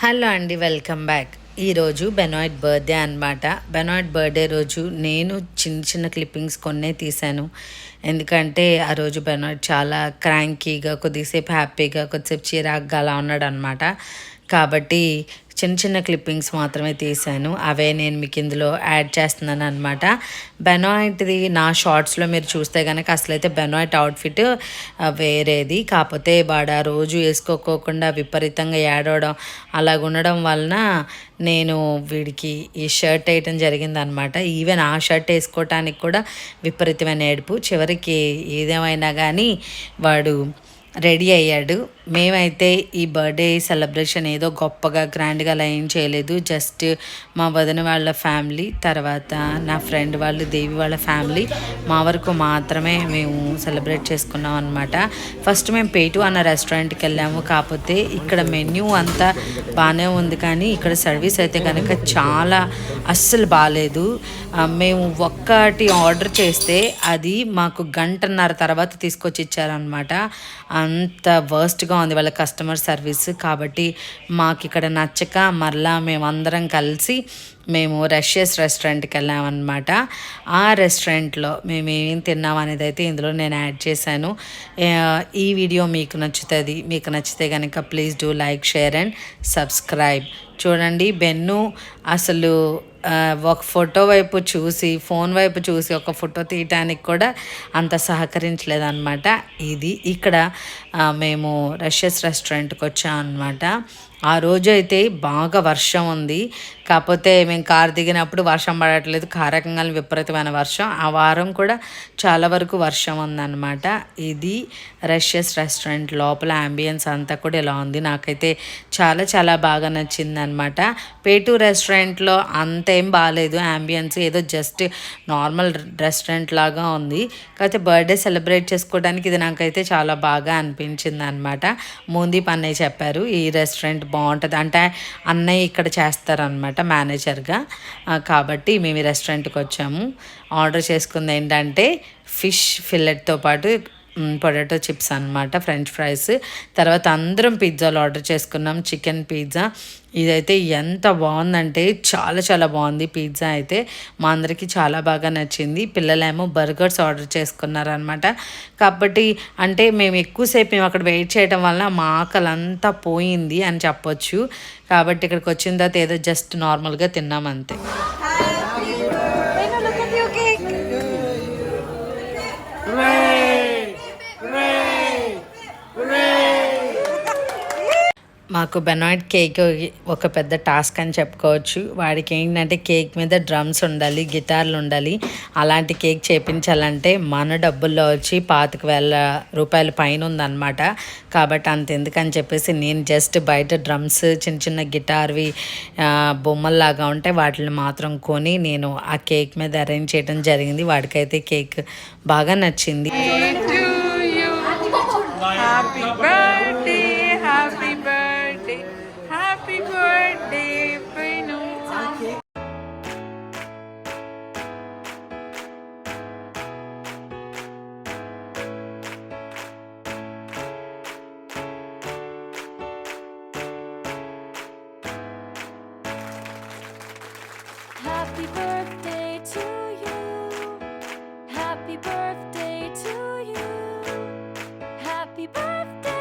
Hello అండి, welcome back. ఈరోజు Benoit birthday అనమాట. బెనాయిట్ బర్త్డే రోజు నేను చిన్న చిన్న క్లిప్పింగ్స్ కొన్నే తీశాను. ఎందుకంటే ఆ రోజు బెనాయిట్ చాలా క్రాంకీగా, కొద్దిసేపు హ్యాపీగా, కొద్దిసేపు చిరాగ్గా అలా ఉన్నాడు అనమాట. కాబట్టి చిన్న చిన్న క్లిప్పింగ్స్ మాత్రమే తీశాను. అవే నేను మీకు ఇందులో యాడ్ చేస్తున్నాను అనమాట. బెనాయిట్ది నా షార్ట్స్లో మీరు చూస్తే కనుక అసలైతే బెనాయిట్ అవుట్ఫిట్ వేరేది. కాకపోతే వాడు ఆ రోజు వేసుకోకోకుండా విపరీతంగా ఏడవడం అలాగ ఉండడం వలన నేను వీడికి ఈ షర్ట్ వేయటం జరిగిందనమాట. ఈవెన్ ఆ షర్ట్ వేసుకోవటానికి కూడా విపరీతమైన ఏడుపు. చివరికి ఏదేమైనా కానీ వాడు రెడీ అయ్యాడు. మేమైతే ఈ బర్త్డే సెలబ్రేషన్ ఏదో గొప్పగా గ్రాండ్గా అలా ఏం చేయలేదు. జస్ట్ మా వదిన వాళ్ళ ఫ్యామిలీ, తర్వాత నా ఫ్రెండ్ వాళ్ళు, దేవి వాళ్ళ ఫ్యామిలీ, మా వరకు మాత్రమే మేము సెలబ్రేట్ చేసుకున్నాం అనమాట. ఫస్ట్ మేము పేటు అన్న రెస్టారెంట్కి వెళ్ళాము. కాకపోతే ఇక్కడ మెన్యూ అంతా బాగానే ఉంది, కానీ ఇక్కడ సర్వీస్ అయితే కనుక చాలా అస్సలు బాగాలేదు. మేము ఒక్కటి ఆర్డర్ చేస్తే అది మాకు గంటన్నర తర్వాత తీసుకొచ్చి ఇచ్చారనమాట. అంత వర్స్ట్గా ఉంది వాళ్ళ కస్టమర్ సర్వీస్. కాబట్టి మాకు ఇక్కడ నచ్చక మరలా మేమందరం కలిసి మేము రష్యస్ రెస్టారెంట్కి వెళ్ళామన్నమాట. ఆ రెస్టారెంట్లో మేము ఏం తిన్నాం అనేది అయితే ఇందులో నేను యాడ్ చేశాను. ఈ వీడియో మీకు నచ్చుతుంది. మీకు నచ్చితే కనుక please do like, share and subscribe. చూడండి, బెన్ను అసలు ఒక ఫోటో వైపు చూసి, ఫోన్ వైపు చూసి ఒక ఫోటో తీయటానికి కూడా అంత సహకరించలేదన్నమాట. ఇది ఇక్కడ మేము రష్యస్ రెస్టారెంట్కి వచ్చాం అనమాట. ఆ రోజు అయితే బాగా వర్షం ఉంది. కాకపోతే మేము కారు దిగినప్పుడు వర్షం పడట్లేదు, కారకంగా విపరీతమైన వర్షం. ఆ వారం కూడా చాలా వరకు వర్షం ఉందన్నమాట. ఇది రష్యస్ రెస్టారెంట్ లోపల అంబియన్స్ అంతా కూడా ఇలా ఉంది. నాకైతే చాలా చాలా బాగా నచ్చిందనమాట. పేటు రెస్టారెంట్లో అంతేం బాగాలేదు అంబియన్స్, ఏదో జస్ట్ నార్మల్ రెస్టారెంట్ లాగా ఉంది. కాకపోతే బర్త్డే సెలబ్రేట్ చేసుకోవడానికి ఇది నాకైతే చాలా బాగా అనిపించింది అనమాట. మోందీప్ అన్నయ్య చెప్పారు ఈ రెస్టారెంట్ బాగుంటుంది అంటే, అన్నయ్య ఇక్కడ చేస్తారనమాట మేనేజర్గా. కాబట్టి మేము ఈ రెస్టారెంట్కి వచ్చాము. ఆర్డర్ చేసుకుంది ఏంటంటే ఫిష్ ఫిల్లెట్తో పాటు పొటాటో చిప్స్ అనమాట, ఫ్రెంచ్ ఫ్రైస్. తర్వాత అందరం పిజ్జాలు ఆర్డర్ చేసుకున్నాం, చికెన్ పిజ్జా. ఇదైతే ఎంత బాగుందంటే చాలా చాలా బాగుంది. పిజ్జా అయితే మా అందరికీ చాలా బాగా నచ్చింది. పిల్లలేమో బర్గర్స్ ఆర్డర్ చేసుకున్నారనమాట. కాబట్టి అంటే మేము ఎక్కువసేపు మేము అక్కడ వెయిట్ చేయడం వల్ల మా ఆకలి అంతా పోయింది అని చెప్పొచ్చు. కాబట్టి ఇక్కడికి వచ్చిన తర్వాత ఏదో జస్ట్ నార్మల్గా తిన్నాం అంతే. మాకు బెనాయిట్ కేక్ ఒక పెద్ద టాస్క్ అని చెప్పుకోవచ్చు. వాడికి ఏంటంటే కేక్ మీద డ్రమ్స్ ఉండాలి, గిటార్లు ఉండాలి. అలాంటి కేక్ చేపించాలంటే మన డబ్బుల్లో వచ్చి 25,000 రూపాయల పైన ఉందన్నమాట. కాబట్టి అంత ఎందుకని చెప్పేసి నేను జస్ట్ బయట డ్రమ్స్, చిన్న చిన్న గిటార్వి బొమ్మల్లాగా ఉంటే వాటిని మాత్రం కొని నేను ఆ కేక్ మీద అరేంజ్ చేయడం జరిగింది. వాడికైతే కేక్ బాగా నచ్చింది. Happy birthday, Benu. Happy birthday to you. Happy birthday to you. Happy birthday.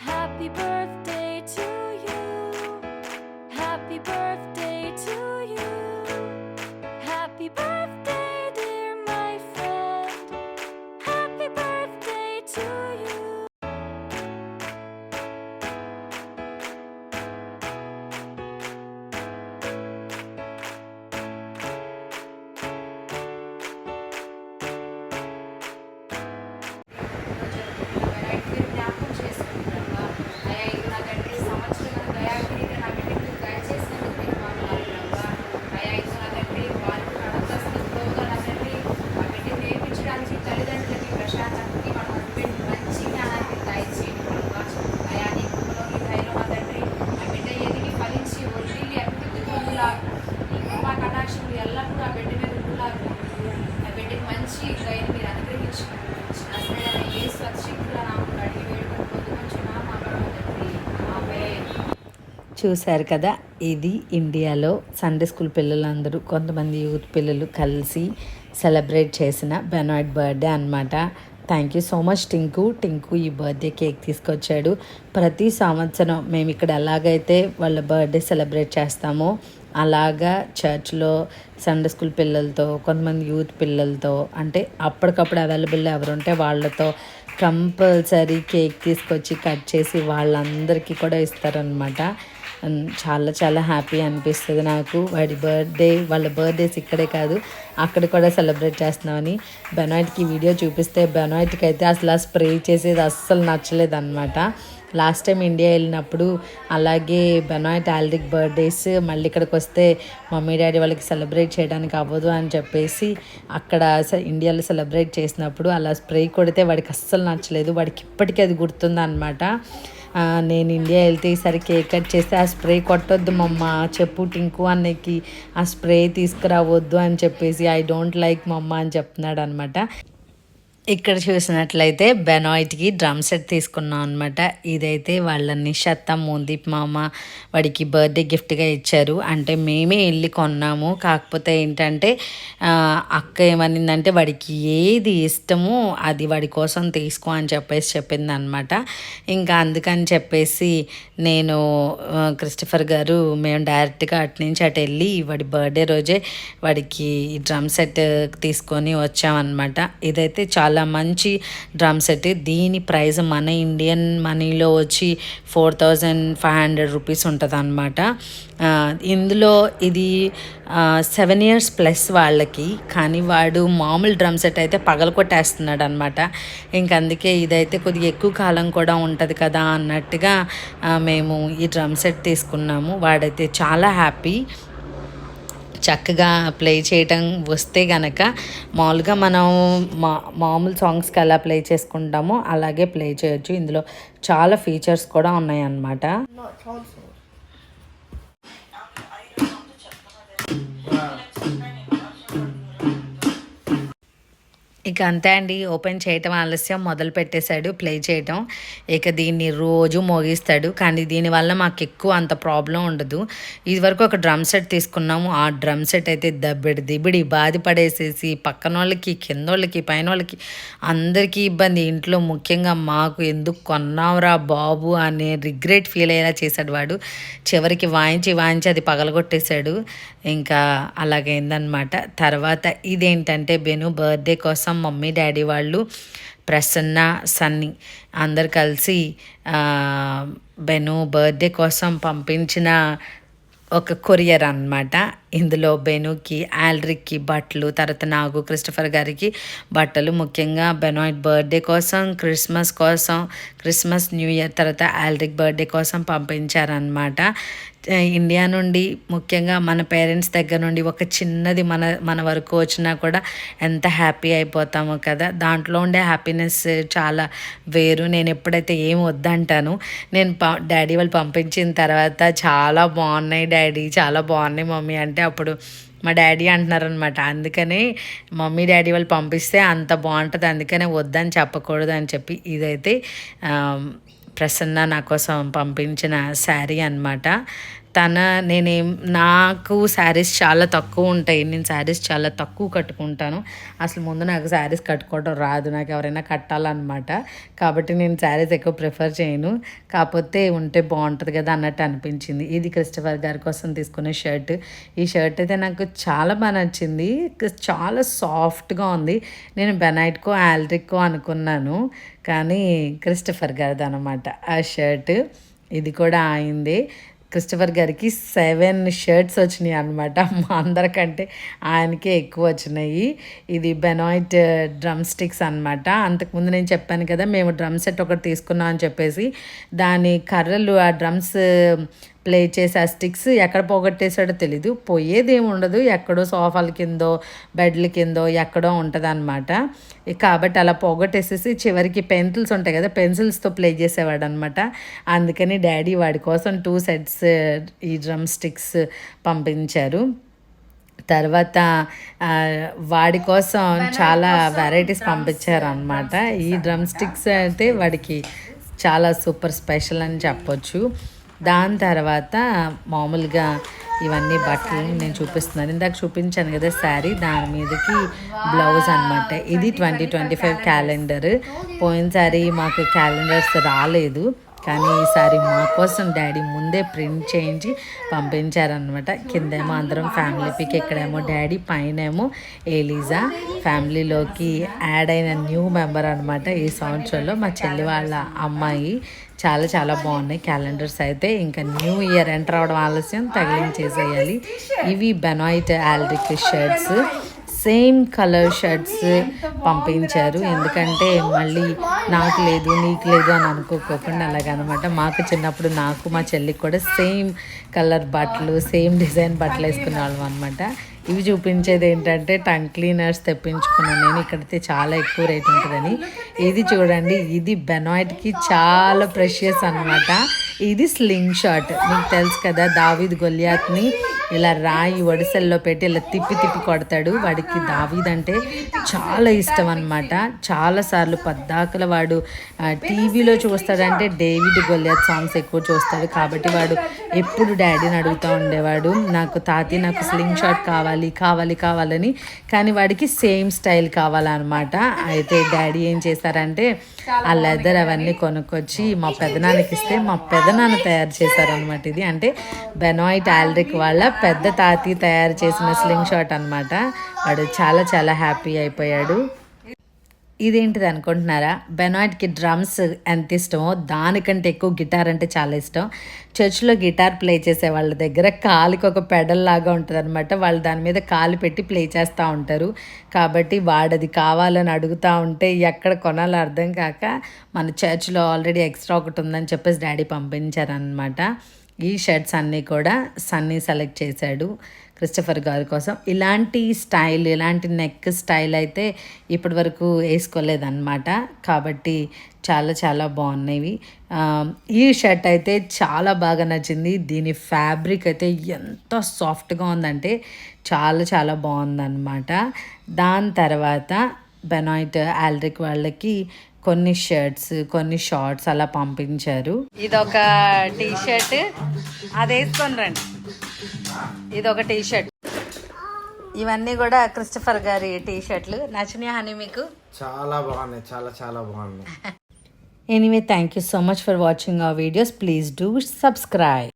Happy birthday to you. Happy birthday to you. Happy birthday, dear my friend. Happy birthday to you. చూశారు కదా, ఇది ఇండియాలో Sunday school పిల్లలందరూ కొంతమంది youth పిల్లలు కలిసి celebrate చేసిన Benoit birthday అనమాట. Thank you so much Tinku ఈ బర్త్డే కేక్ తీసుకొచ్చాడు. ప్రతి సంవత్సరం మేము ఇక్కడ ఎలాగైతే వాళ్ళ బర్త్డే సెలబ్రేట్ చేస్తామో అలాగా చర్చ్లో సండే స్కూల్ పిల్లలతో, కొంతమంది యూత్ పిల్లలతో, అంటే అప్పటికప్పుడు అవైలబుల్ ఎవరుంటే వాళ్ళతో కంపల్సరీ కేక్ తీసుకొచ్చి కట్ చేసి వాళ్ళందరికీ కూడా ఇస్తారనమాట. చాలా చాలా హ్యాపీ అనిపిస్తుంది నాకు. వాళ్ళ బర్త్డేస్ ఇక్కడే కాదు అక్కడ కూడా సెలబ్రేట్ చేస్తున్నామని. బెనాయిట్కి వీడియో చూపిస్తే బెనాయిట్కి అయితే అసలు ఆ స్ప్రే చేసేది అస్సలు నచ్చలేదు అనమాట. లాస్ట్ టైం ఇండియా వెళ్ళినప్పుడు అలాగే బెనాయిట్ ఆల్రిక్ బర్త్డేస్ మళ్ళీ ఇక్కడికి వస్తే మమ్మీ డాడీ వాళ్ళకి సెలబ్రేట్ చేయడానికి అవ్వదు అని చెప్పేసి అక్కడ ఇండియాలో సెలబ్రేట్ చేసినప్పుడు అలా స్ప్రే కొడితే వాడికి అస్సలు నచ్చలేదు. వాడికి ఇప్పటికీ అది గుర్తుంది అనమాట. నేను ఇండియా వెళ్తే ఈసారి కేక్ కట్ చేస్తే ఆ స్ప్రే కొట్టొద్దు మమ్మ, చెప్పు టింకు అన్నకి ఆ స్ప్రే తీసుకురావద్దు అని చెప్పేసి ఐ డోంట్ లైక్ మమ్మ అని చెప్తున్నాడు అనమాట. ఇక్కడ చూసినట్లయితే బెనాయిట్కి డ్రమ్ సెట్ తీసుకున్నాం అనమాట. ఇదైతే వాళ్ళ నిషత్త మోదీప్ మామ వాడికి బర్త్డే గిఫ్ట్గా ఇచ్చారు. అంటే మేమే వెళ్ళి కొన్నాము. కాకపోతే ఏంటంటే అక్క ఏమనిందంటే వాడికి ఏది ఇష్టమో అది వాడి కోసం తీసుకో అని చెప్పేసి చెప్పింది అనమాట. ఇంకా అందుకని చెప్పేసి నేను క్రిస్టఫర్ గారు మేము డైరెక్ట్గా అటు నుంచి అటు వెళ్ళి వాడి బర్త్డే రోజే వాడికి ఈ డ్రమ్ సెట్ తీసుకొని వచ్చామన్నమాట. ఇదైతే చాలా మంచి డ్రమ్ సెట్. దీని ప్రైస్ మన ఇండియన్ మనీలో వచ్చి 4500 రూపీస్ ఉంటుంది అనమాట. ఇందులో ఇది 7 years ప్లస్ వాళ్ళకి, కానీ వాడు మామూలు డ్రమ్ సెట్ అయితే పగలకొట్టేస్తున్నాడు అనమాట. ఇంక అందుకే ఇదైతే కొద్దిగా ఎక్కువ కాలం కూడా ఉంటుంది కదా అన్నట్టుగా మేము ఈ డ్రమ్ సెట్ తీసుకున్నాము. వాడైతే చాలా హ్యాపీ. చక్కగా ప్లే చేయటం వస్తే గనక మామూలుగా మనం మామూలు సాంగ్స్కి ఎలా ప్లే చేసుకుంటామో అలాగే ప్లే చేయొచ్చు. ఇందులో చాలా ఫీచర్స్ కూడా ఉన్నాయన్నమాట. ఇక అంతే అండి, ఓపెన్ చేయటం ఆలస్యం, మొదలు పెట్టేశాడు ప్లే చేయటం. ఇక దీన్ని రోజు మోగిస్తాడు. కానీ దీనివల్ల మాకు ఎక్కువ అంత ప్రాబ్లం ఉండదు. ఇదివరకు ఒక డ్రమ్ సెట్ తీసుకున్నాము. ఆ డ్రమ్ సెట్ అయితే దిబిడి బాధ పడేసేసి పక్కన వాళ్ళకి, కింద వాళ్ళకి, పైన వాళ్ళకి అందరికీ ఇబ్బంది. ఇంట్లో ముఖ్యంగా మాకు ఎందుకు కొన్నావురా బాబు అనే రిగ్రెట్ ఫీల్ అయ్యేలా చేశాడు వాడు. చివరికి వాయించి అది పగలగొట్టేశాడు. ఇంకా అలాగైందనమాట. తర్వాత ఇదేంటంటే బెను బర్త్డే కోసం మమ్మీ డాడీ వాళ్ళు, ప్రసన్న, సన్నీ అందరు కలిసి బెను బర్త్డే కోసం పంపించిన ఒక కొరియర్ అన్నమాట. ఇందులో బెనుకి, ఆల్రిక్కి బట్టలు, తర్వాత నాకు క్రిస్టఫర్ గారికి బట్టలు, ముఖ్యంగా బెనాయిట్ బర్త్డే కోసం, క్రిస్మస్ న్యూ ఇయర్, తర్వాత ఆల్రిక్ బర్త్డే కోసం పంపించారనమాట. ఇండియా నుండి ముఖ్యంగా మన పేరెంట్స్ దగ్గర నుండి ఒక చిన్నది మన వరకు వచ్చినా కూడా ఎంత హ్యాపీ అయిపోతామో కదా. దాంట్లో ఉండే హ్యాపీనెస్ చాలా వేరు. నేను ఎప్పుడైతే ఏం వద్దంటాను, నేను డాడీ వాళ్ళు పంపించిన తర్వాత చాలా బాగున్నాయి డాడీ, చాలా బాగున్నాయి మమ్మీ అంటే అప్పుడు మా డాడీ అంటున్నారనమాట. అందుకనే మమ్మీ డాడీ వాళ్ళు పంపిస్తే అంత బాగుంటుంది, అందుకనే వద్దని చెప్పకూడదు అని చెప్పి ఇదైతే ప్రసన్న నా కోసం పంపించిన శారీ అనమాట. నాకు శారీస్ చాలా తక్కువ ఉంటాయి. నేను శారీస్ చాలా తక్కువ కట్టుకుంటాను. అసలు ముందు నాకు శారీస్ కట్టుకోవడం రాదు, నాకు ఎవరైనా కట్టాలన్నమాట. కాబట్టి నేను శారీస్ ఎక్కువ ప్రిఫర్ చేయను. కాకపోతే ఉంటే బాగుంటుంది కదా అన్నట్టు అనిపించింది. ఇది క్రిస్టఫర్ గారి కోసం తీసుకునే షర్ట్. ఈ షర్ట్ అయితే నాకు చాలా బాగా నచ్చింది. చాలా సాఫ్ట్గా ఉంది. నేను బెనాయిట్కో ఆల్రిక్కో అనుకున్నాను, కానీ క్రిస్టఫర్ గారిది అనమాట ఆ షర్ట్. ఇది కూడా అయింది. క్రిస్టఫర్ గారికి 7 షర్ట్స్ వచ్చినాయి అనమాట. మా అందరికంటే ఆయనకే ఎక్కువ వచ్చినాయి. ఇది బెనాయిట్ డ్రమ్ స్టిక్స్ అనమాట. అంతకుముందు నేను చెప్పాను కదా మేము డ్రమ్ సెట్ ఒకటి తీసుకున్నాం అని చెప్పేసి, దాని కర్రలు ఆ డ్రమ్స్ ప్లే చేసి ఆ స్టిక్స్ ఎక్కడ పోగొట్టేసాడో తెలీదు. పోయేదేమి ఉండదు, ఎక్కడో సోఫాల కిందో బెడ్ల కిందో ఎక్కడో ఉంటుంది అనమాట. కాబట్టి అలా పోగొట్టేసేసి చివరికి పెన్సిల్స్ ఉంటాయి కదా, పెన్సిల్స్తో ప్లే చేసేవాడు అనమాట. అందుకని డాడీ వాడి కోసం 2 sets ఈ డ్రమ్ స్టిక్స్ పంపించారు. తర్వాత వాడి కోసం చాలా వెరైటీస్ పంపించారు అనమాట. ఈ డ్రమ్ స్టిక్స్ అయితే వాడికి చాలా సూపర్ స్పెషల్ అని చెప్పొచ్చు. దాని తర్వాత మామూలుగా ఇవన్నీ బట్టలు నేను చూపిస్తున్నాను. ఇందాక చూపించాను కదా శారీ, దాని మీదకి బ్లౌజ్ అనమాట. ఇది 2025 క్యాలెండర్. పోయినసారి మాకు క్యాలెండర్స్ రాలేదు, కానీ ఈసారి మా కోసం డాడీ ముందే ప్రింట్ చేయించి పంపించారనమాట. కిందేమో అందరం ఫ్యామిలీ పిక్, ఇక్కడేమో డాడీ, పైనేమో ఎలీజా. ఫ్యామిలీలోకి యాడ్ అయిన న్యూ మెంబర్ అనమాట ఈ సంవత్సరంలో, మా చెల్లి వాళ్ళ అమ్మాయి. చాలా చాలా బాగున్నాయి క్యాలెండర్స్ అయితే. ఇంకా న్యూ ఇయర్ ఎంటర్ అవడం ఆలస్యం, తగిలించేసేయాలి. ఇవి బెనాయిట్ ఆల్రిక్ షర్ట్స్, సేమ్ కలర్ షర్ట్స్ పంపించారు. ఎందుకంటే మళ్ళీ నాకు లేదు నీకు లేదు అని అనుకోకుండా అలాగనమాట. మాకు చిన్నప్పుడు నాకు మా చెల్లికి కూడా సేమ్ కలర్ బట్టలు, సేమ్ డిజైన్ బట్టలు వేసుకునే వాళ్ళం అనమాట. ఇవి చూపించేది ఏంటంటే టంగ్ క్లీనర్స్ తెప్పించుకున్నాను నేను. ఇక్కడైతే చాలా ఎక్కువ రేట్ ఉంటుందని. ఇది చూడండి, ఇది బెనాయిట్కి చాలా ప్రెషియస్ అనమాట. ఇది స్లింగ్ షాట్. మీకు తెలుసు కదా, దావీద్ గొలియాత్ని ఇలా రాయి ఒడిసెల్లో పెట్టి ఇలా తిప్పి తిప్పి కొడతాడు. వాడికి దావీద్ అంటే చాలా ఇష్టం అనమాట. చాలాసార్లు పద్దాకల వాడు టీవీలో చూస్తాడంటే డేవిడ్ గొలియాత్ సాంగ్స్ ఎక్కువ చూస్తాడు. కాబట్టి వాడు ఎప్పుడు డాడీని అడుగుతూ ఉండేవాడు, నాకు తాతి నాకు స్లింగ్ షాట్ కావాలి కావాలి కావాలని. కానీ వాడికి సేమ్ స్టైల్ కావాలన్నమాట. అయితే డాడీ ఏం చేశారంటే ఆ లెదర్ అవన్నీ కొనుక్కొచ్చి మా పెదనాన్నకి ఇస్తే మా పెదనాన్న తయారు చేశారనమాట. ఇది అంటే బెనాయిట్ ఆల్రిక్ వాళ్ళ పెద్ద తాతి తయారు చేసిన స్లింగ్ షాట్ అనమాట. వాడు చాలా చాలా హ్యాపీ అయిపోయాడు. ఇదేంటిది అనుకుంటున్నారా? బెనాయిట్కి డ్రమ్స్ ఎంత ఇష్టమో దానికంటే ఎక్కువ గిటార్ అంటే చాలా ఇష్టం. చర్చ్లో గిటార్ ప్లే చేసే వాళ్ళ దగ్గర కాలికి ఒక పెడల్ లాగా ఉంటుంది అనమాట. వాళ్ళు దాని మీద కాలు పెట్టి ప్లే చేస్తూ ఉంటారు. కాబట్టి వాడది కావాలని అడుగుతూ ఉంటే ఎక్కడ కొనాలో అర్థం కాక మన చర్చ్లో ఆల్రెడీ ఎక్స్ట్రా ఒకటి ఉందని చెప్పేసి డాడీ పంపించారనమాట. ఈ షర్ట్స్ అన్నీ కూడా సన్నీ సెలెక్ట్ చేశాడు క్రిస్టఫర్ గారి కోసం. ఇలాంటి స్టైల్, ఇలాంటి నెక్ స్టైల్ అయితే ఇప్పటి వరకు వేసుకోలేదన్నమాట. కాబట్టి చాలా చాలా బాగున్నాయి. ఈ షర్ట్ అయితే చాలా బాగా నచ్చింది. దీని ఫ్యాబ్రిక్ అయితే ఎంత సాఫ్ట్గా ఉందంటే చాలా చాలా బాగుందన్నమాట. దాని తర్వాత బెనాయిట్ ఆల్రిక్ వాళ్ళకి కొన్ని షర్ట్స్, కొన్ని షార్ట్స్ అలా పంపించారు. ఇదొక టీ షర్ట్, అది వేసుకొని రండి. ఇదొక టీ షర్ట్. ఇవన్నీ కూడా క్రిస్టఫర్ గారి టీ షర్ట్లు. నచ్చినాయా హనీ మీకు? చాలా బాగున్నాయి, చాలా చాలా బాగున్నాయి. Anyway, thank you so much for watching our videos. Please do subscribe.